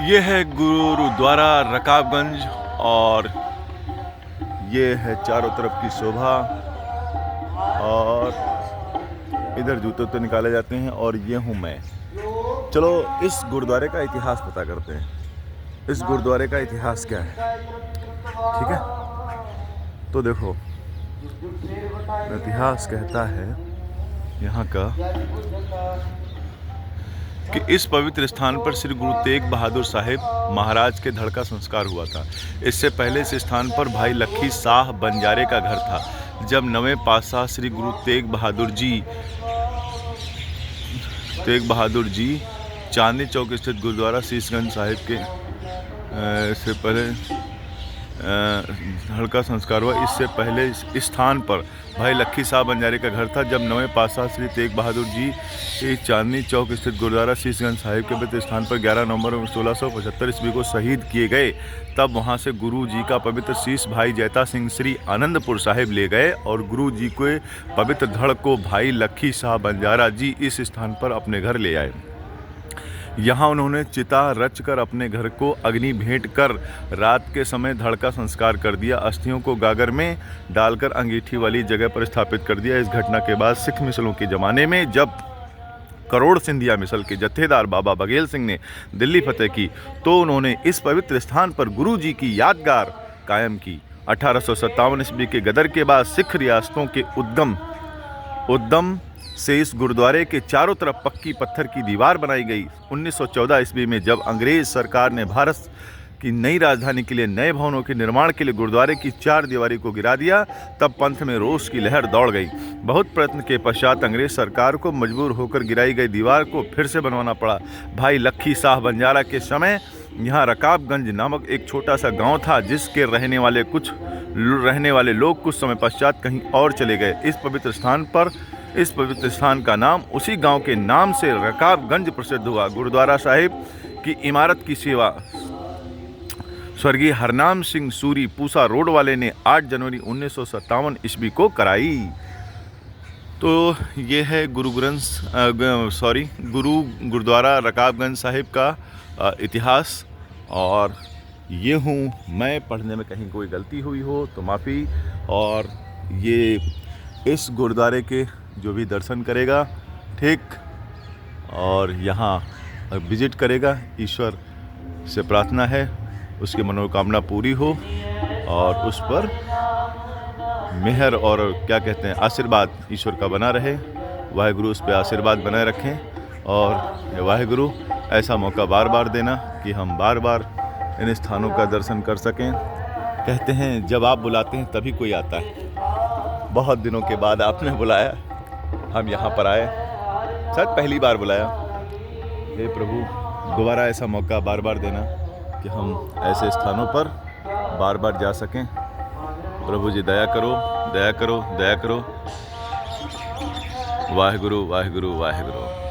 ये है गुरुद्वारा रकाबगंज और ये है चारों तरफ की शोभा। और इधर जूते तो निकाले जाते हैं और ये हूँ मैं। चलो इस गुरुद्वारे का इतिहास पता करते हैं। इस गुरुद्वारे का इतिहास क्या है, ठीक है? तो देखो, इतिहास कहता है यहाँ का कि इस पवित्र स्थान पर श्री गुरु तेग बहादुर साहिब महाराज के धड़ का संस्कार हुआ था। इससे पहले इस स्थान पर भाई लखी शाह बंजारे का घर था। जब नवें पातशाह श्री गुरु तेग बहादुर जी चांदनी चौक स्थित गुरुद्वारा शीशगंज साहिब के से पहले धड़ का संस्कार हुआ। इससे पहले इस स्थान पर भाई लखी शाह बंजारे का घर था। जब नवें पातशाह श्री तेग बहादुर जी चांदनी चौक स्थित गुरुद्वारा शीशगंज साहिब के पवित्र स्थान पर 11 नवंबर 1675 ईस्वी को शहीद किए गए, तब वहां से गुरु जी का पवित्र शीश भाई जैता सिंह श्री आनंदपुर साहिब ले गए और गुरु जी के पवित्र धड़ को भाई लखी शाह बंजारा जी इस स्थान पर अपने घर ले आए। यहाँ उन्होंने चिता रच कर अपने घर को अग्नि भेंट कर रात के समय धड़ का संस्कार कर दिया। अस्थियों को गागर में डालकर अंगीठी वाली जगह पर स्थापित कर दिया। इस घटना के बाद सिख मिसलों के ज़माने में जब करोड़ सिंधिया मिसल के जत्थेदार बाबा बघेल सिंह ने दिल्ली फतेह की, तो उन्होंने इस पवित्र स्थान पर गुरु जी की यादगार कायम की। 1857 ईस्वी के गदर के बाद सिख रियासतों के उद्यम से इस गुरुद्वारे के चारों तरफ पक्की पत्थर की दीवार बनाई गई। 1914 ईस्वी में जब अंग्रेज सरकार ने भारत की नई राजधानी के लिए नए भवनों के निर्माण के लिए गुरुद्वारे की चार दीवारी को गिरा दिया, तब पंथ में रोष की लहर दौड़ गई। बहुत प्रयत्न के पश्चात अंग्रेज सरकार को मजबूर होकर गिराई गई दीवार को फिर से बनवाना पड़ा। भाई लखी शाह बंजारा के समय यहाँ रकाबगंज नामक एक छोटा सा गाँव था, जिसके रहने वाले लोग कुछ समय पश्चात कहीं और चले गए। इस पवित्र स्थान का नाम उसी गांव के नाम से रकाबगंज प्रसिद्ध हुआ। गुरुद्वारा साहिब की इमारत की सेवा स्वर्गीय हरनाम सिंह सूरी पूसा रोड वाले ने 8 जनवरी 1957 ईस्वी को कराई। तो ये है गुरुद्वारा रकाबगंज साहिब का इतिहास। और ये हूँ मैं। पढ़ने में कहीं कोई गलती हुई हो तो माफ़ी। और ये इस गुरुद्वारे के जो भी दर्शन करेगा, ठीक, और यहाँ विजिट करेगा, ईश्वर से प्रार्थना है उसकी मनोकामना पूरी हो और उस पर मेहर और क्या कहते हैं आशीर्वाद ईश्वर का बना रहे। वाहेगुरु उस पर आशीर्वाद बनाए रखें और वाहेगुरु ऐसा मौका बार बार देना कि हम बार बार इन स्थानों का दर्शन कर सकें। कहते हैं जब आप बुलाते हैं तभी कोई आता है। बहुत दिनों के बाद आपने बुलाया, हम यहाँ पर आए, शायद पहली बार बुलाया। हे प्रभु, दोबारा ऐसा मौका बार बार देना कि हम ऐसे स्थानों पर बार बार जा सकें। प्रभु जी दया करो, दया करो, दया करो। वाहेगुरु, वाहेगुरु, वाहेगुरु।